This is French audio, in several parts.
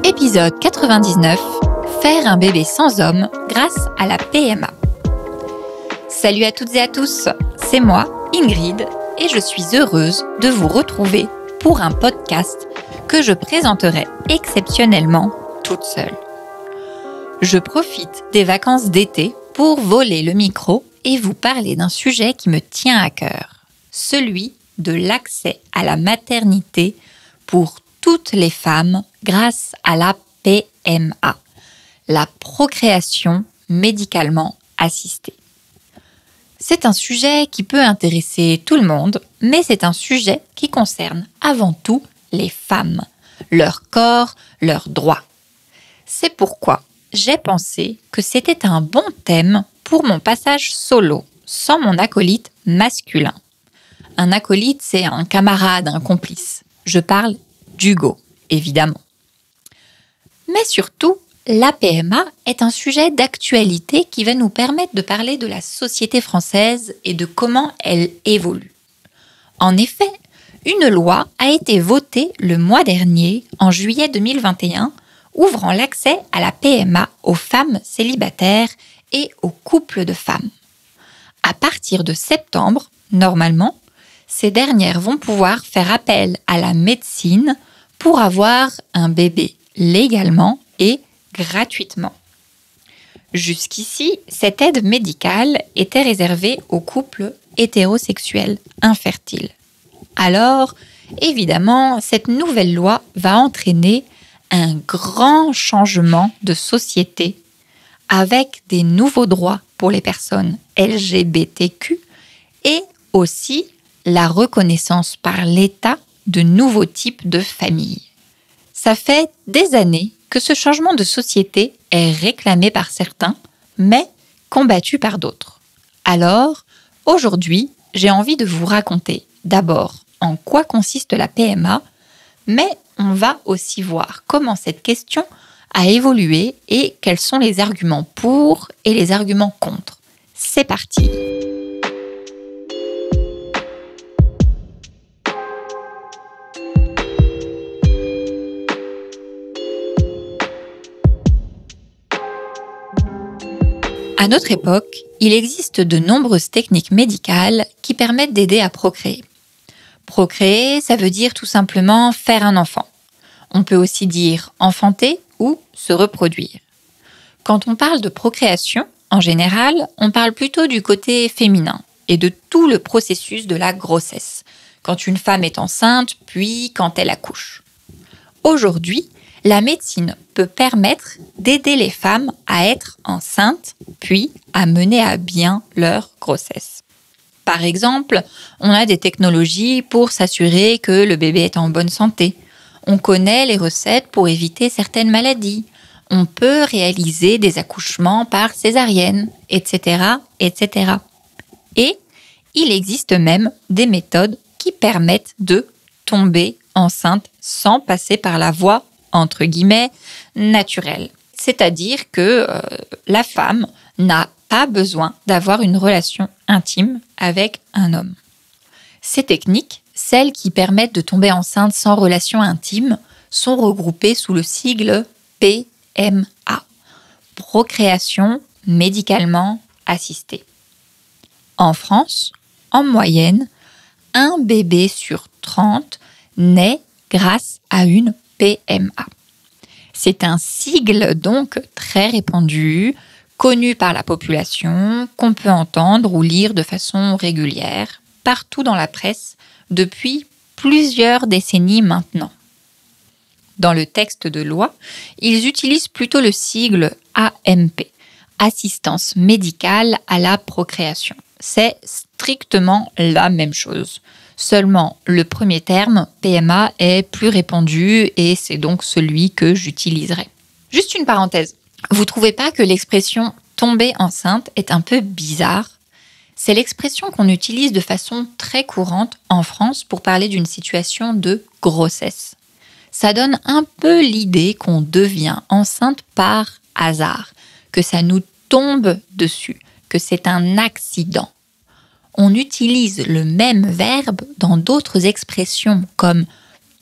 Épisode 99, faire un bébé sans homme grâce à la PMA. Salut à toutes et à tous, c'est moi, Ingrid, et je suis heureuse de vous retrouver pour un podcast que je présenterai exceptionnellement toute seule. Je profite des vacances d'été pour voler le micro et vous parler d'un sujet qui me tient à cœur, celui de l'accès à la maternité pour toutes les femmes grâce à la PMA, la procréation médicalement assistée. C'est un sujet qui peut intéresser tout le monde, mais c'est un sujet qui concerne avant tout les femmes, leur corps, leurs droits. C'est pourquoi j'ai pensé que c'était un bon thème pour mon passage solo, sans mon acolyte masculin. Un acolyte, c'est un camarade, un complice. Je parle d'Hugo, évidemment. Mais surtout, la PMA est un sujet d'actualité qui va nous permettre de parler de la société française et de comment elle évolue. En effet, une loi a été votée le mois dernier, en juillet 2021, ouvrant l'accès à la PMA aux femmes célibataires et aux couples de femmes. À partir de septembre, normalement, ces dernières vont pouvoir faire appel à la médecine pour avoir un bébé légalement et gratuitement. Jusqu'ici, cette aide médicale était réservée aux couples hétérosexuels infertiles. Alors, évidemment, cette nouvelle loi va entraîner un grand changement de société avec des nouveaux droits pour les personnes LGBTQ et aussi la reconnaissance par l'État de nouveaux types de familles. Ça fait des années que ce changement de société est réclamé par certains, mais combattu par d'autres. Alors, aujourd'hui, j'ai envie de vous raconter d'abord en quoi consiste la PMA, mais on va aussi voir comment cette question a évolué et quels sont les arguments pour et les arguments contre. C'est parti! À notre époque, il existe de nombreuses techniques médicales qui permettent d'aider à procréer. Procréer, ça veut dire tout simplement faire un enfant. On peut aussi dire enfanter ou se reproduire. Quand on parle de procréation, en général, on parle plutôt du côté féminin et de tout le processus de la grossesse, quand une femme est enceinte, puis quand elle accouche. Aujourd'hui, la médecine peut permettre d'aider les femmes à être enceintes, puis à mener à bien leur grossesse. Par exemple, on a des technologies pour s'assurer que le bébé est en bonne santé. On connaît les recettes pour éviter certaines maladies. On peut réaliser des accouchements par césarienne, etc., etc. Et il existe même des méthodes qui permettent de tomber enceinte sans passer par la voie entre guillemets, naturelle. C'est-à-dire que la femme n'a pas besoin d'avoir une relation intime avec un homme. Ces techniques, celles qui permettent de tomber enceinte sans relation intime, sont regroupées sous le sigle PMA, procréation médicalement assistée. En France, en moyenne, un bébé sur 30 naît grâce à une PMA. C'est un sigle donc très répandu, connu par la population, qu'on peut entendre ou lire de façon régulière, partout dans la presse, depuis plusieurs décennies maintenant. Dans le texte de loi, ils utilisent plutôt le sigle AMP, Assistance médicale à la procréation. C'est strictement la même chose. Seulement, le premier terme, PMA, est plus répandu et c'est donc celui que j'utiliserai. Juste une parenthèse. Vous ne trouvez pas que l'expression « tomber enceinte » est un peu bizarre ? C'est l'expression qu'on utilise de façon très courante en France pour parler d'une situation de grossesse. Ça donne un peu l'idée qu'on devient enceinte par hasard, que ça nous tombe dessus, que c'est un accident. On utilise le même verbe dans d'autres expressions comme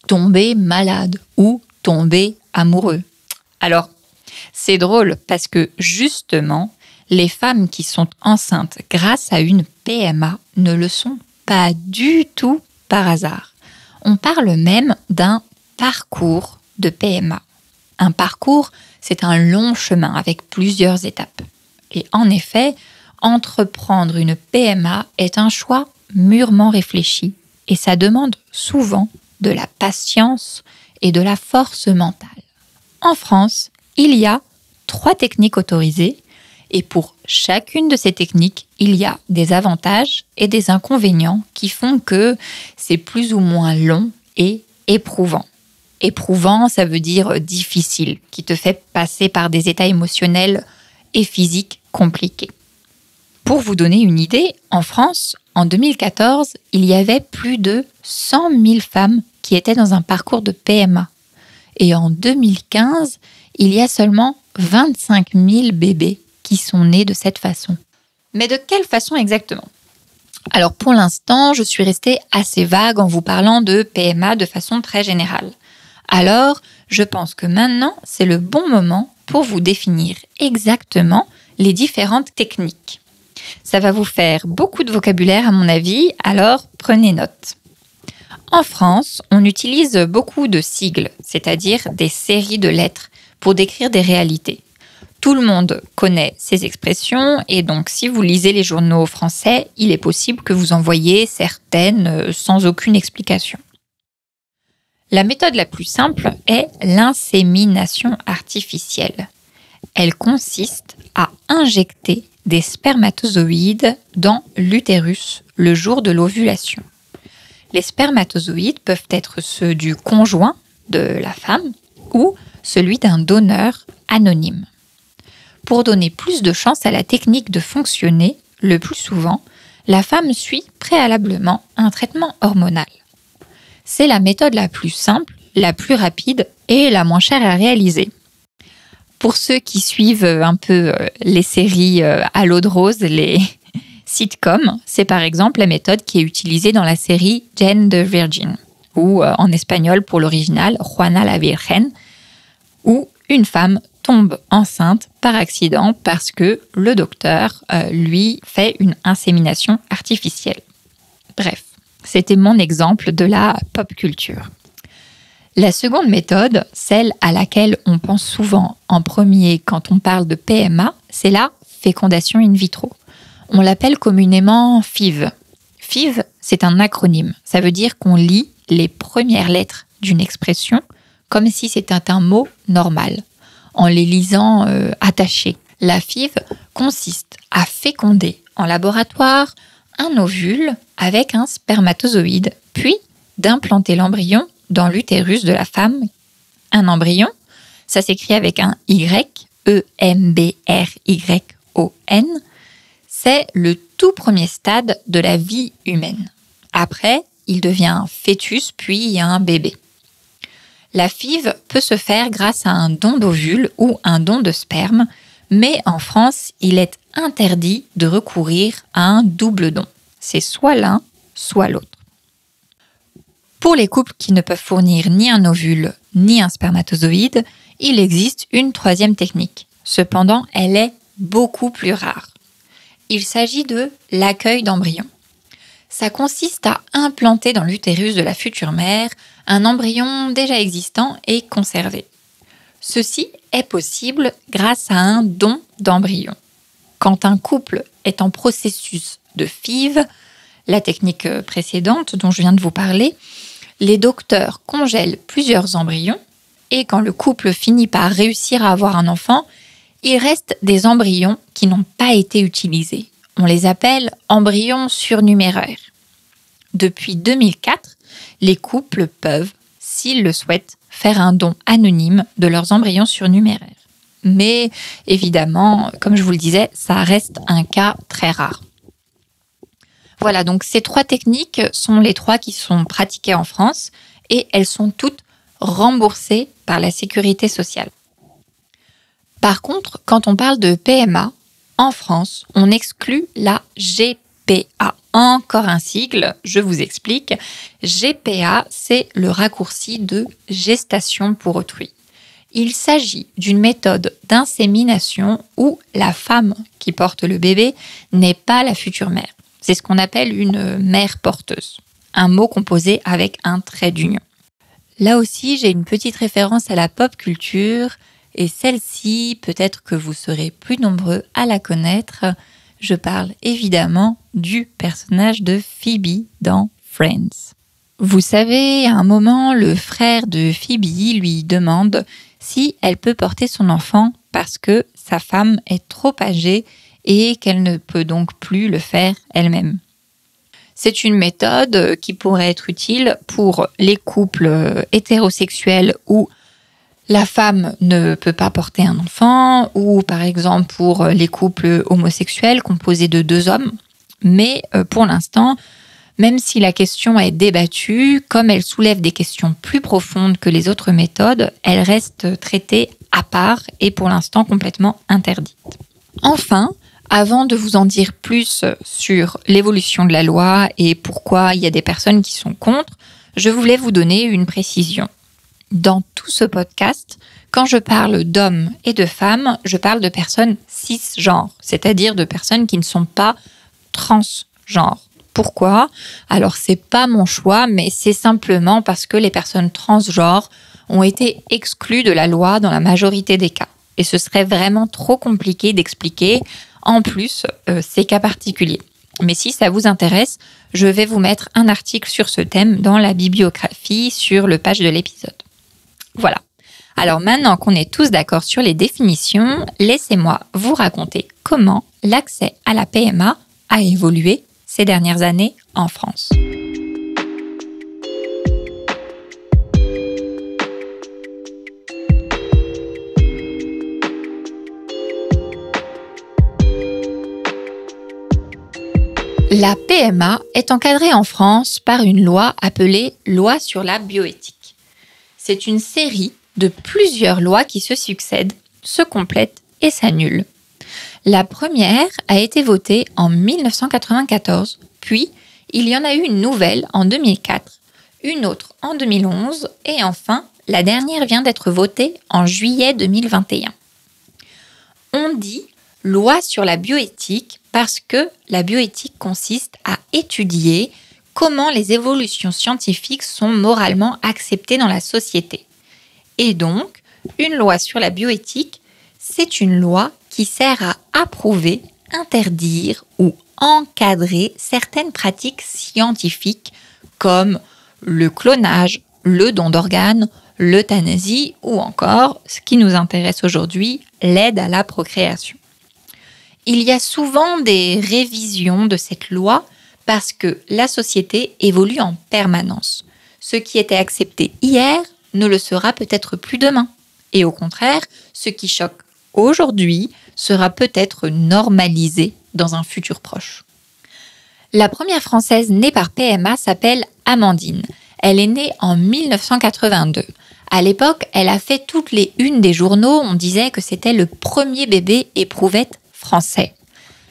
tomber malade ou tomber amoureux. Alors, c'est drôle parce que justement, les femmes qui sont enceintes grâce à une PMA ne le sont pas du tout par hasard. On parle même d'un parcours de PMA. Un parcours, c'est un long chemin avec plusieurs étapes. Et en effet, entreprendre une PMA est un choix mûrement réfléchi et ça demande souvent de la patience et de la force mentale. En France, il y a 3 techniques autorisées et pour chacune de ces techniques, il y a des avantages et des inconvénients qui font que c'est plus ou moins long et éprouvant. Éprouvant, ça veut dire difficile, qui te fait passer par des états émotionnels et physiques compliqués. Pour vous donner une idée, en France, en 2014, il y avait plus de 100 000 femmes qui étaient dans un parcours de PMA. Et en 2015, il y a seulement 25 000 bébés qui sont nés de cette façon. Mais de quelle façon exactement ? Alors pour l'instant, je suis restée assez vague en vous parlant de PMA de façon très générale. Alors, je pense que maintenant, c'est le bon moment pour vous définir exactement les différentes techniques. Ça va vous faire beaucoup de vocabulaire à mon avis, alors prenez note. En France, on utilise beaucoup de sigles, c'est-à-dire des séries de lettres, pour décrire des réalités. Tout le monde connaît ces expressions et donc si vous lisez les journaux français, il est possible que vous en voyez certaines sans aucune explication. La méthode la plus simple est l'insémination artificielle. Elle consiste à injecter des spermatozoïdes dans l'utérus le jour de l'ovulation. Les spermatozoïdes peuvent être ceux du conjoint de la femme ou celui d'un donneur anonyme. Pour donner plus de chance à la technique de fonctionner, le plus souvent, la femme suit préalablement un traitement hormonal. C'est la méthode la plus simple, la plus rapide et la moins chère à réaliser. Pour ceux qui suivent un peu les séries à l'eau de rose, les sitcoms, c'est par exemple la méthode qui est utilisée dans la série Jane the Virgin, ou en espagnol pour l'original Juana la Virgen, où une femme tombe enceinte par accident parce que le docteur lui fait une insémination artificielle. Bref, c'était mon exemple de la pop culture. La seconde méthode, celle à laquelle on pense souvent en premier quand on parle de PMA, c'est la fécondation in vitro. On l'appelle communément FIV. FIV, c'est un acronyme. Ça veut dire qu'on lit les premières lettres d'une expression comme si c'était un mot normal, en les lisant attachés. La FIV consiste à féconder en laboratoire un ovule avec un spermatozoïde, puis d'implanter l'embryon dans l'utérus de la femme. Un embryon, ça s'écrit avec un Y, E-M-B-R-Y-O-N. C'est le tout premier stade de la vie humaine. Après, il devient un fœtus, puis un bébé. La FIV peut se faire grâce à un don d'ovule ou un don de sperme, mais en France, il est interdit de recourir à un double don. C'est soit l'un, soit l'autre. Pour les couples qui ne peuvent fournir ni un ovule ni un spermatozoïde, il existe une troisième technique. Cependant, elle est beaucoup plus rare. Il s'agit de l'accueil d'embryons. Ça consiste à implanter dans l'utérus de la future mère un embryon déjà existant et conservé. Ceci est possible grâce à un don d'embryon. Quand un couple est en processus de FIV, la technique précédente dont je viens de vous parler, les docteurs congèlent plusieurs embryons et quand le couple finit par réussir à avoir un enfant, il reste des embryons qui n'ont pas été utilisés. On les appelle embryons surnuméraires. Depuis 2004, les couples peuvent, s'ils le souhaitent, faire un don anonyme de leurs embryons surnuméraires. Mais évidemment, comme je vous le disais, ça reste un cas très rare. Voilà, donc ces 3 techniques sont les 3 qui sont pratiquées en France et elles sont toutes remboursées par la sécurité sociale. Par contre, quand on parle de PMA, en France, on exclut la GPA. Encore un sigle, je vous explique. GPA, c'est le raccourci de gestation pour autrui. Il s'agit d'une méthode d'insémination où la femme qui porte le bébé n'est pas la future mère. C'est ce qu'on appelle une mère porteuse, un mot composé avec un trait d'union. Là aussi, j'ai une petite référence à la pop culture et celle-ci, peut-être que vous serez plus nombreux à la connaître. Je parle évidemment du personnage de Phoebe dans Friends. Vous savez, à un moment, le frère de Phoebe lui demande si elle peut porter son enfant parce que sa femme est trop âgée et qu'elle ne peut donc plus le faire elle-même. C'est une méthode qui pourrait être utile pour les couples hétérosexuels où la femme ne peut pas porter un enfant ou par exemple pour les couples homosexuels composés de 2 hommes. Mais pour l'instant, même si la question est débattue, comme elle soulève des questions plus profondes que les autres méthodes, elle reste traitée à part et pour l'instant complètement interdite. Enfin, avant de vous en dire plus sur l'évolution de la loi et pourquoi il y a des personnes qui sont contre, je voulais vous donner une précision. Dans tout ce podcast, quand je parle d'hommes et de femmes, je parle de personnes cisgenres, c'est-à-dire de personnes qui ne sont pas transgenres. Pourquoi ? Alors, c'est pas mon choix, mais c'est simplement parce que les personnes transgenres ont été exclues de la loi dans la majorité des cas. Et ce serait vraiment trop compliqué d'expliquer, en plus, ces cas particuliers. Mais si ça vous intéresse, je vais vous mettre un article sur ce thème dans la bibliographie sur le page de l'épisode. Voilà. Alors maintenant qu'on est tous d'accord sur les définitions, laissez-moi vous raconter comment l'accès à la PMA a évolué ces dernières années en France. La PMA est encadrée en France par une loi appelée Loi sur la bioéthique. C'est une série de plusieurs lois qui se succèdent, se complètent et s'annulent. La première a été votée en 1994, puis il y en a eu une nouvelle en 2004, une autre en 2011 et enfin, la dernière vient d'être votée en juillet 2021. On dit loi sur la bioéthique parce que la bioéthique consiste à étudier comment les évolutions scientifiques sont moralement acceptées dans la société. Et donc, une loi sur la bioéthique, c'est une loi qui sert à approuver, interdire ou encadrer certaines pratiques scientifiques comme le clonage, le don d'organes, l'euthanasie ou encore, ce qui nous intéresse aujourd'hui, l'aide à la procréation. Il y a souvent des révisions de cette loi parce que la société évolue en permanence. Ce qui était accepté hier ne le sera peut-être plus demain. Et au contraire, ce qui choque aujourd'hui sera peut-être normalisé dans un futur proche. La première Française née par PMA s'appelle Amandine. Elle est née en 1982. À l'époque, elle a fait toutes les unes des journaux. On disait que c'était le premier bébé éprouvette français.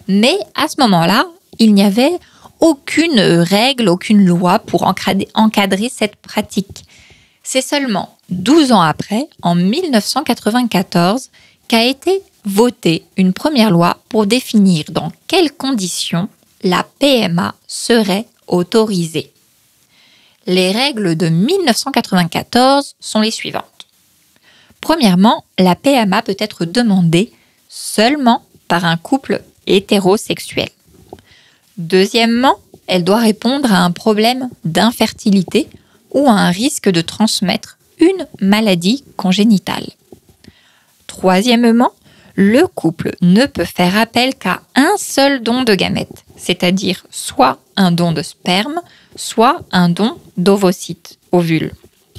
Mais à ce moment-là, il n'y avait aucune règle, aucune loi pour encadrer cette pratique. C'est seulement 12 ans après, en 1994, qu'a été votée une première loi pour définir dans quelles conditions la PMA serait autorisée. Les règles de 1994 sont les suivantes. Premièrement, la PMA peut être demandée seulement par un couple hétérosexuel. Deuxièmement, elle doit répondre à un problème d'infertilité ou à un risque de transmettre une maladie congénitale. Troisièmement, le couple ne peut faire appel qu'à un seul don de gamètes, c'est-à-dire soit un don de sperme, soit un don d'ovocytes, ovules.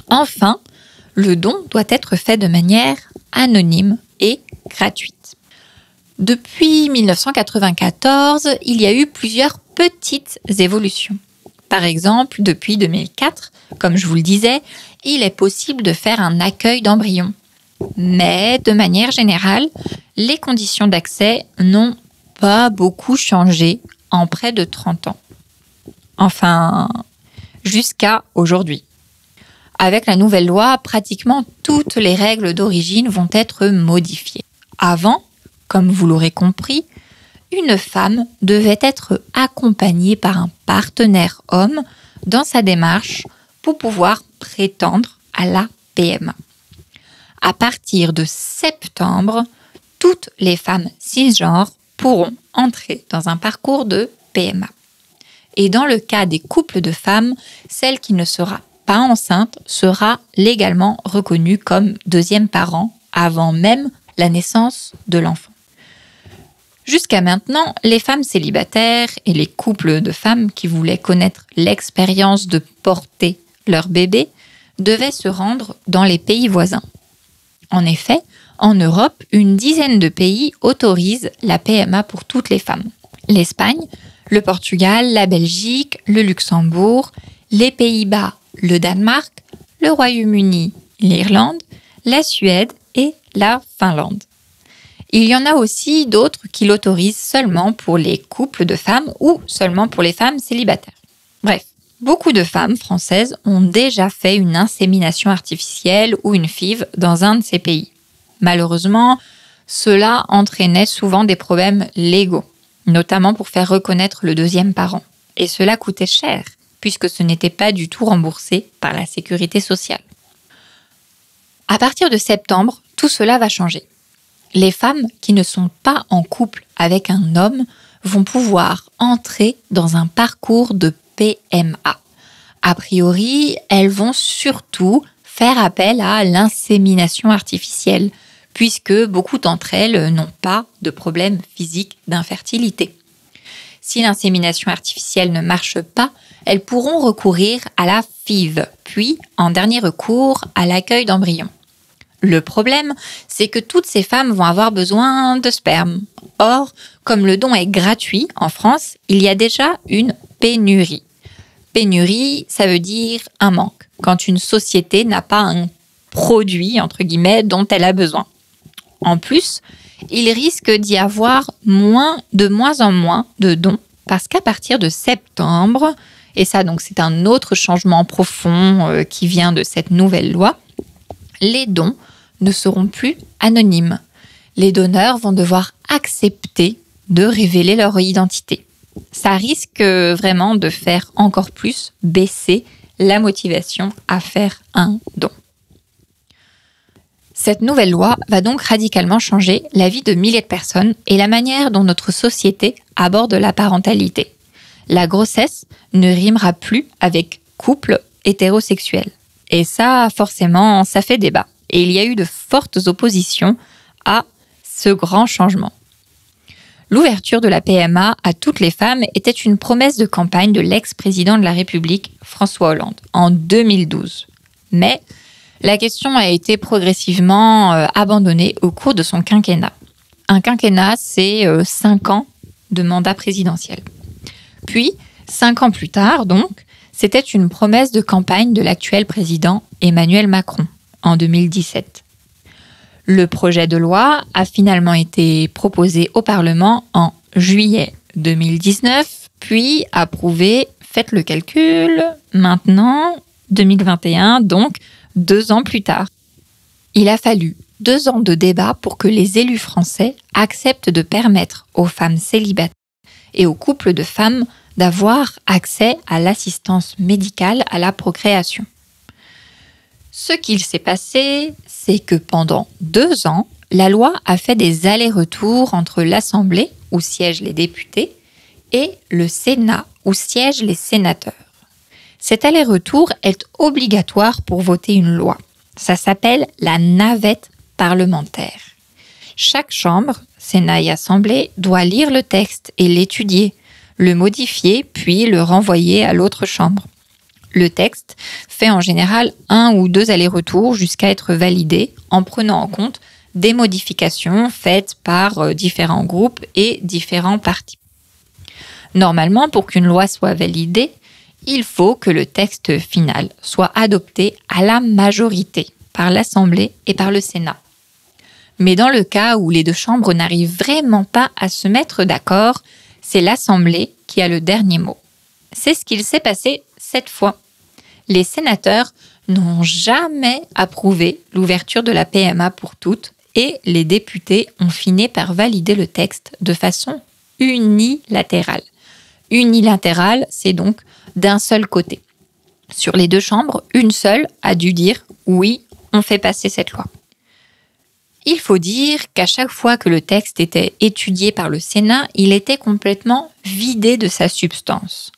Enfin, le don doit être fait de manière anonyme et gratuite. Depuis 1994, il y a eu plusieurs petites évolutions. Par exemple, depuis 2004, comme je vous le disais, il est possible de faire un accueil d'embryons. Mais de manière générale, les conditions d'accès n'ont pas beaucoup changé en près de 30 ans. Enfin, jusqu'à aujourd'hui. Avec la nouvelle loi, pratiquement toutes les règles d'origine vont être modifiées. Avant, comme vous l'aurez compris, une femme devait être accompagnée par un partenaire homme dans sa démarche pour pouvoir prétendre à la PMA. À partir de septembre, toutes les femmes cisgenres pourront entrer dans un parcours de PMA. Et dans le cas des couples de femmes, celle qui ne sera pas enceinte sera légalement reconnue comme deuxième parent avant même la naissance de l'enfant. Jusqu'à maintenant, les femmes célibataires et les couples de femmes qui voulaient connaître l'expérience de porter leur bébé devaient se rendre dans les pays voisins. En effet, en Europe, une dizaine de pays autorisent la PMA pour toutes les femmes. L'Espagne, le Portugal, la Belgique, le Luxembourg, les Pays-Bas, le Danemark, le Royaume-Uni, l'Irlande, la Suède et la Finlande. Il y en a aussi d'autres qui l'autorisent seulement pour les couples de femmes ou seulement pour les femmes célibataires. Bref, beaucoup de femmes françaises ont déjà fait une insémination artificielle ou une FIV dans un de ces pays. Malheureusement, cela entraînait souvent des problèmes légaux, notamment pour faire reconnaître le deuxième parent. Et cela coûtait cher, puisque ce n'était pas du tout remboursé par la sécurité sociale. À partir de septembre, tout cela va changer. Les femmes qui ne sont pas en couple avec un homme vont pouvoir entrer dans un parcours de PMA. A priori, elles vont surtout faire appel à l'insémination artificielle, puisque beaucoup d'entre elles n'ont pas de problème physique d'infertilité. Si l'insémination artificielle ne marche pas, elles pourront recourir à la FIV, puis, en dernier recours, à l'accueil d'embryons. Le problème, c'est que toutes ces femmes vont avoir besoin de sperme. Or, comme le don est gratuit en France, il y a déjà une pénurie. Pénurie, ça veut dire un manque, quand une société n'a pas un produit, entre guillemets, dont elle a besoin. En plus, il risque d'y avoir de moins en moins de dons, parce qu'à partir de septembre, et ça donc c'est un autre changement profond qui vient de cette nouvelle loi, les dons ne seront plus anonymes. Les donneurs vont devoir accepter de révéler leur identité. Ça risque vraiment de faire encore plus baisser la motivation à faire un don. Cette nouvelle loi va donc radicalement changer la vie de milliers de personnes et la manière dont notre société aborde la parentalité. La grossesse ne rimera plus avec couple hétérosexuel. Et ça, forcément, ça fait débat. Et il y a eu de fortes oppositions à ce grand changement. L'ouverture de la PMA à toutes les femmes était une promesse de campagne de l'ex-président de la République, François Hollande, en 2012. Mais la question a été progressivement abandonnée au cours de son quinquennat. Un quinquennat, c'est 5 ans de mandat présidentiel. Puis, 5 ans plus tard, donc, c'était une promesse de campagne de l'actuel président Emmanuel Macron, en 2017. Le projet de loi a finalement été proposé au Parlement en juillet 2019, puis approuvé, faites le calcul, maintenant, 2021, donc 2 ans plus tard. Il a fallu 2 ans de débat pour que les élus français acceptent de permettre aux femmes célibataires et aux couples de femmes d'avoir accès à l'assistance médicale à la procréation. Ce qu'il s'est passé, c'est que pendant 2 ans, la loi a fait des allers-retours entre l'Assemblée, où siègent les députés, et le Sénat, où siègent les sénateurs. Cet aller-retour est obligatoire pour voter une loi. Ça s'appelle la navette parlementaire. Chaque chambre, Sénat et Assemblée, doit lire le texte et l'étudier, le modifier, puis le renvoyer à l'autre chambre. Le texte fait en général 1 ou 2 allers-retours jusqu'à être validé en prenant en compte des modifications faites par différents groupes et différents partis. Normalement, pour qu'une loi soit validée, il faut que le texte final soit adopté à la majorité par l'Assemblée et par le Sénat. Mais dans le cas où les 2 chambres n'arrivent vraiment pas à se mettre d'accord, c'est l'Assemblée qui a le dernier mot. C'est ce qu'il s'est passé cette fois. Les sénateurs n'ont jamais approuvé l'ouverture de la PMA pour toutes et les députés ont fini par valider le texte de façon unilatérale. Unilatérale, c'est donc d'un seul côté. Sur les deux chambres, une seule a dû dire « oui, on fait passer cette loi ». Il faut dire qu'à chaque fois que le texte était étudié par le Sénat, il était complètement vidé de sa substance.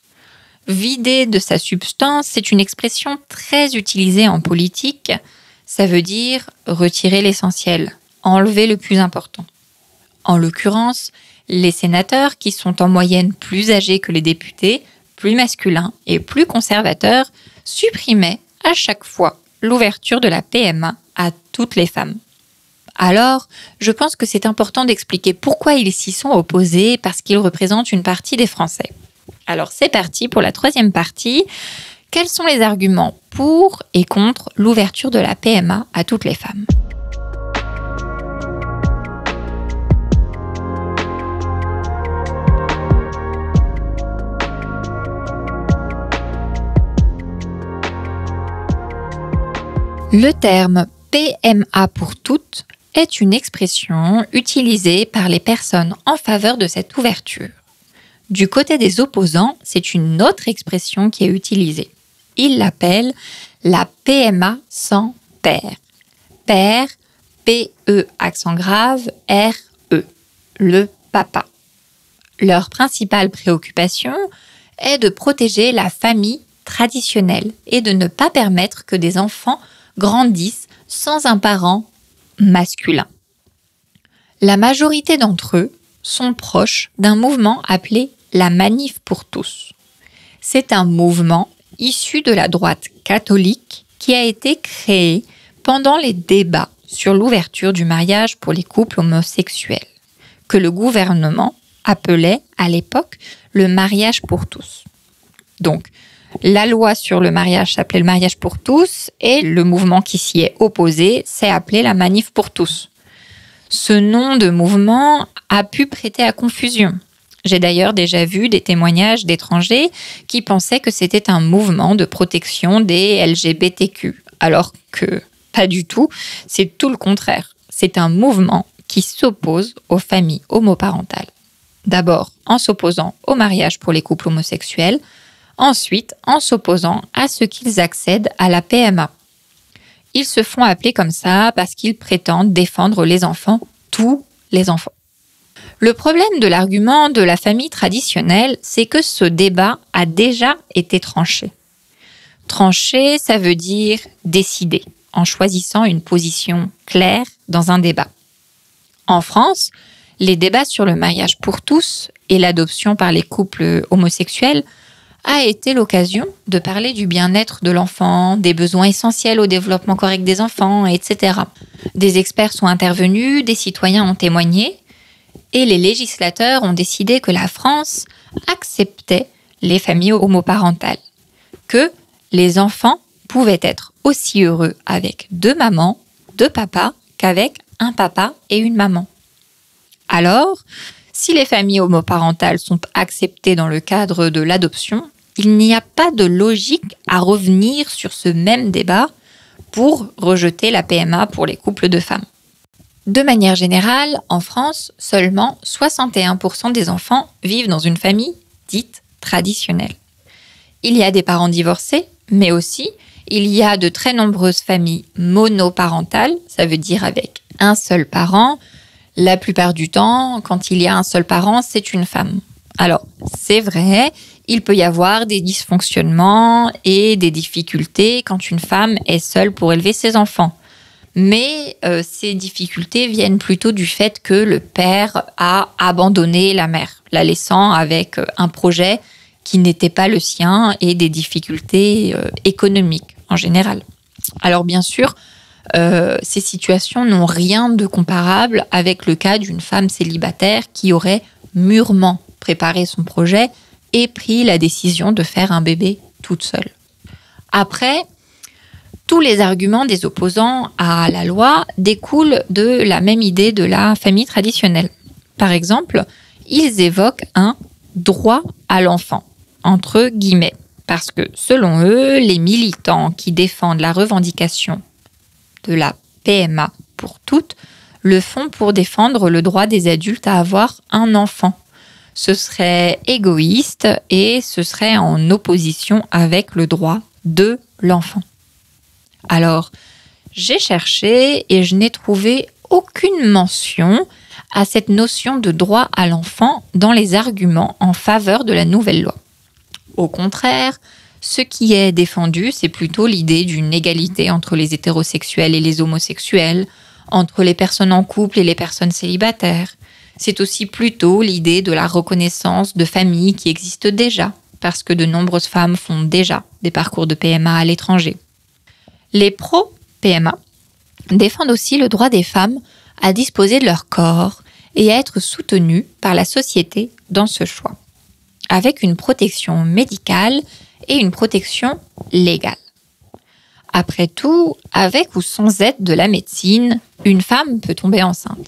Vider de sa substance, c'est une expression très utilisée en politique. Ça veut dire retirer l'essentiel, enlever le plus important. En l'occurrence, les sénateurs, qui sont en moyenne plus âgés que les députés, plus masculins et plus conservateurs, supprimaient à chaque fois l'ouverture de la PMA à toutes les femmes. Alors, je pense que c'est important d'expliquer pourquoi ils s'y sont opposés, parce qu'ils représentent une partie des Français. Alors c'est parti pour la troisième partie. Quels sont les arguments pour et contre l'ouverture de la PMA à toutes les femmes ? Le terme PMA pour toutes est une expression utilisée par les personnes en faveur de cette ouverture. Du côté des opposants, c'est une autre expression qui est utilisée. Ils l'appellent la PMA sans père. Père, P-E accent grave, R-E, le papa. Leur principale préoccupation est de protéger la famille traditionnelle et de ne pas permettre que des enfants grandissent sans un parent masculin. La majorité d'entre eux sont proches d'un mouvement appelé la Manif pour tous. C'est un mouvement issu de la droite catholique qui a été créé pendant les débats sur l'ouverture du mariage pour les couples homosexuels, que le gouvernement appelait à l'époque le mariage pour tous. Donc, la loi sur le mariage s'appelait le mariage pour tous et le mouvement qui s'y est opposé s'est appelé la Manif pour tous. Ce nom de mouvement a pu prêter à confusion. J'ai d'ailleurs déjà vu des témoignages d'étrangers qui pensaient que c'était un mouvement de protection des LGBTQ, alors que pas du tout, c'est tout le contraire. C'est un mouvement qui s'oppose aux familles homoparentales. D'abord en s'opposant au mariage pour les couples homosexuels, ensuite en s'opposant à ce qu'ils accèdent à la PMA. Ils se font appeler comme ça parce qu'ils prétendent défendre les enfants, tous les enfants. Le problème de l'argument de la famille traditionnelle, c'est que ce débat a déjà été tranché. Tranché, ça veut dire décider, en choisissant une position claire dans un débat. En France, les débats sur le mariage pour tous et l'adoption par les couples homosexuels a été l'occasion de parler du bien-être de l'enfant, des besoins essentiels au développement correct des enfants, etc. Des experts sont intervenus, des citoyens ont témoigné, et les législateurs ont décidé que la France acceptait les familles homoparentales, que les enfants pouvaient être aussi heureux avec deux mamans, deux papas, qu'avec un papa et une maman. Alors, si les familles homoparentales sont acceptées dans le cadre de l'adoption, il n'y a pas de logique à revenir sur ce même débat pour rejeter la PMA pour les couples de femmes. De manière générale, en France, seulement 61% des enfants vivent dans une famille dite traditionnelle. Il y a des parents divorcés, mais aussi il y a de très nombreuses familles monoparentales, ça veut dire avec un seul parent. La plupart du temps, quand il y a un seul parent, c'est une femme. Alors, c'est vrai, il peut y avoir des dysfonctionnements et des difficultés quand une femme est seule pour élever ses enfants. Mais ces difficultés viennent plutôt du fait que le père a abandonné la mère, la laissant avec un projet qui n'était pas le sien et des difficultés économiques en général. Alors bien sûr, ces situations n'ont rien de comparable avec le cas d'une femme célibataire qui aurait mûrement préparé son projet et pris la décision de faire un bébé toute seule. Après, tous les arguments des opposants à la loi découlent de la même idée de la famille traditionnelle. Par exemple, ils évoquent un « droit à l'enfant », entre guillemets. Parce que, selon eux, les militants qui défendent la revendication de la PMA pour toutes le font pour défendre le droit des adultes à avoir un enfant. Ce serait égoïste et ce serait en opposition avec le droit de l'enfant. Alors, j'ai cherché et je n'ai trouvé aucune mention à cette notion de droit à l'enfant dans les arguments en faveur de la nouvelle loi. Au contraire, ce qui est défendu, c'est plutôt l'idée d'une égalité entre les hétérosexuels et les homosexuels, entre les personnes en couple et les personnes célibataires. C'est aussi plutôt l'idée de la reconnaissance de familles qui existent déjà, parce que de nombreuses femmes font déjà des parcours de PMA à l'étranger. Les pro-PMA défendent aussi le droit des femmes à disposer de leur corps et à être soutenues par la société dans ce choix, avec une protection médicale et une protection légale. Après tout, avec ou sans aide de la médecine, une femme peut tomber enceinte.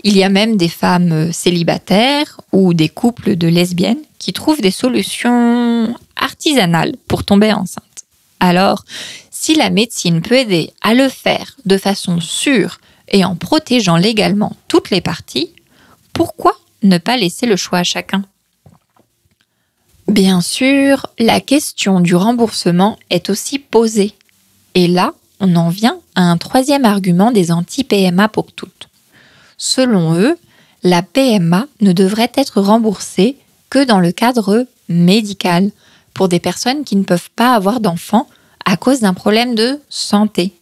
Il y a même des femmes célibataires ou des couples de lesbiennes qui trouvent des solutions artisanales pour tomber enceinte. Alors, si la médecine peut aider à le faire de façon sûre et en protégeant légalement toutes les parties, pourquoi ne pas laisser le choix à chacun ? Bien sûr, la question du remboursement est aussi posée. Et là, on en vient à un troisième argument des anti-PMA pour toutes. Selon eux, la PMA ne devrait être remboursée que dans le cadre médical pour des personnes qui ne peuvent pas avoir d'enfants à cause d'un problème de santé.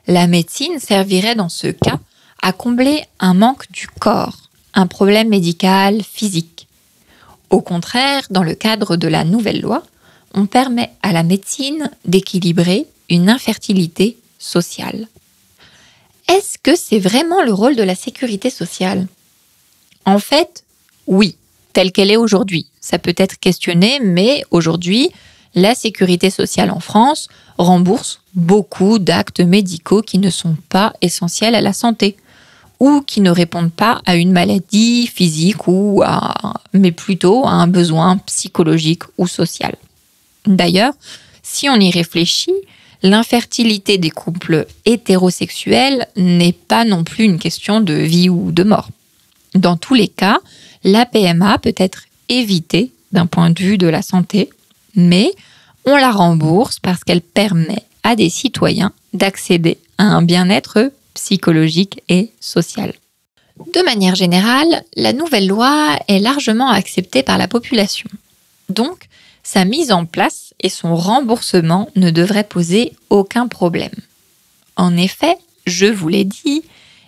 La médecine servirait dans ce cas à combler un manque du corps, un problème médical physique. Au contraire, dans le cadre de la nouvelle loi, on permet à la médecine d'équilibrer une infertilité sociale. Est-ce que c'est vraiment le rôle de la sécurité sociale ? En fait, oui, telle qu'elle est aujourd'hui. Ça peut être questionné, mais aujourd'hui, la sécurité sociale en France rembourse beaucoup d'actes médicaux qui ne sont pas essentiels à la santé ou qui ne répondent pas à une maladie physique mais plutôt à un besoin psychologique ou social. D'ailleurs, si on y réfléchit, l'infertilité des couples hétérosexuels n'est pas non plus une question de vie ou de mort. Dans tous les cas, la PMA peut être évitée d'un point de vue de la santé, mais on la rembourse parce qu'elle permet à des citoyens d'accéder à un bien-être psychologique et social. De manière générale, la nouvelle loi est largement acceptée par la population. Donc, sa mise en place et son remboursement ne devraient poser aucun problème. En effet, je vous l'ai dit,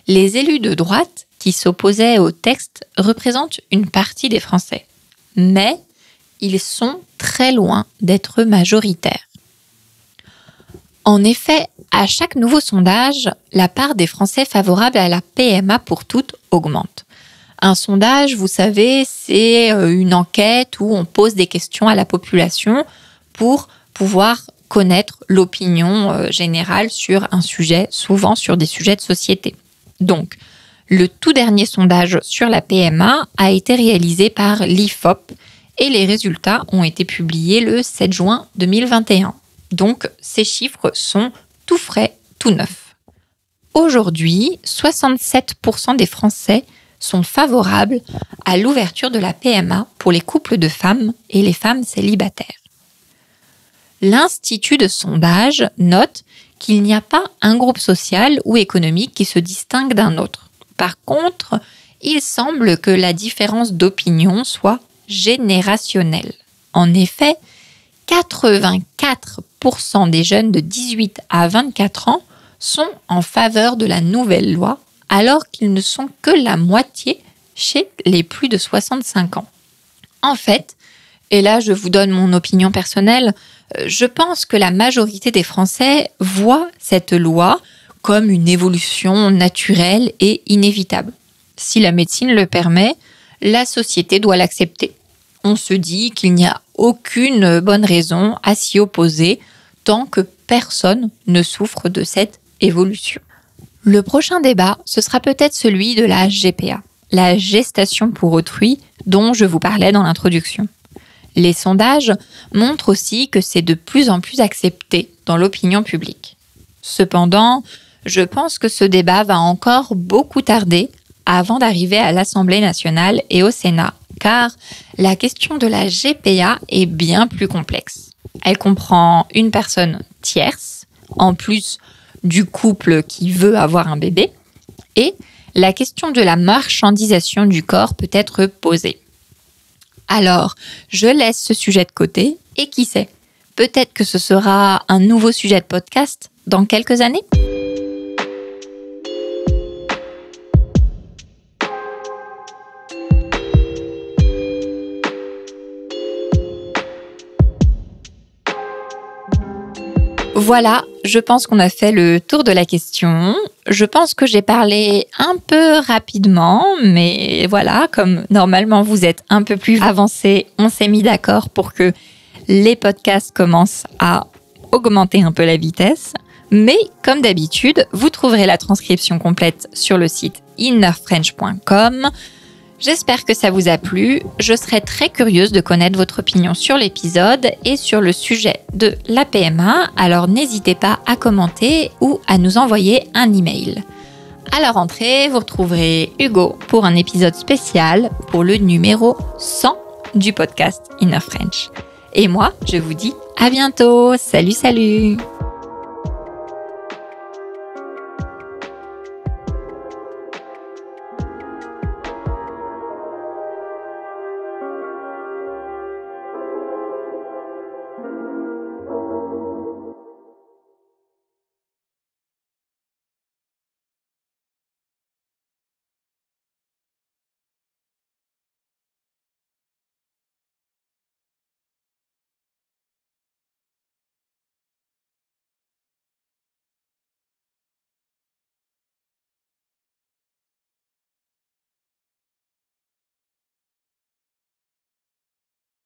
les élus de droite qui s'opposaient au texte représentent une partie des Français. Mais ils sont très loin d'être majoritaires. En effet, à chaque nouveau sondage, la part des Français favorables à la PMA pour toutes augmente. Un sondage, vous savez, c'est une enquête où on pose des questions à la population pour pouvoir connaître l'opinion générale sur un sujet, souvent sur des sujets de société. Donc, le tout dernier sondage sur la PMA a été réalisé par l'IFOP et les résultats ont été publiés le 7 juin 2021. Donc, ces chiffres sont tout frais, tout neufs. Aujourd'hui, 67% des Français sont favorables à l'ouverture de la PMA pour les couples de femmes et les femmes célibataires. L'Institut de sondage note qu'il n'y a pas un groupe social ou économique qui se distingue d'un autre. Par contre, il semble que la différence d'opinion soit générationnelle. En effet, 84% des jeunes de 18 à 24 ans sont en faveur de la nouvelle loi, alors qu'ils ne sont que la moitié chez les plus de 65 ans. En fait, et là je vous donne mon opinion personnelle, je pense que la majorité des Français voient cette loi comme une évolution naturelle et inévitable. Si la médecine le permet, la société doit l'accepter. On se dit qu'il n'y a aucune bonne raison à s'y opposer tant que personne ne souffre de cette évolution. Le prochain débat, ce sera peut-être celui de la GPA, la gestation pour autrui, dont je vous parlais dans l'introduction. Les sondages montrent aussi que c'est de plus en plus accepté dans l'opinion publique. Cependant, je pense que ce débat va encore beaucoup tarder avant d'arriver à l'Assemblée nationale et au Sénat, car la question de la GPA est bien plus complexe. Elle comprend une personne tierce, en plus du couple qui veut avoir un bébé, et la question de la marchandisation du corps peut être posée. Alors, je laisse ce sujet de côté, et qui sait, peut-être que ce sera un nouveau sujet de podcast dans quelques années. Voilà, je pense qu'on a fait le tour de la question. Je pense que j'ai parlé un peu rapidement, mais voilà, comme normalement vous êtes un peu plus avancé, on s'est mis d'accord pour que les podcasts commencent à augmenter un peu la vitesse. Mais comme d'habitude, vous trouverez la transcription complète sur le site innerfrench.com. J'espère que ça vous a plu. Je serais très curieuse de connaître votre opinion sur l'épisode et sur le sujet de la PMA. Alors n'hésitez pas à commenter ou à nous envoyer un email. À la rentrée, vous retrouverez Hugo pour un épisode spécial pour le numéro 100 du podcast Inner French. Et moi, je vous dis à bientôt. Salut, salut!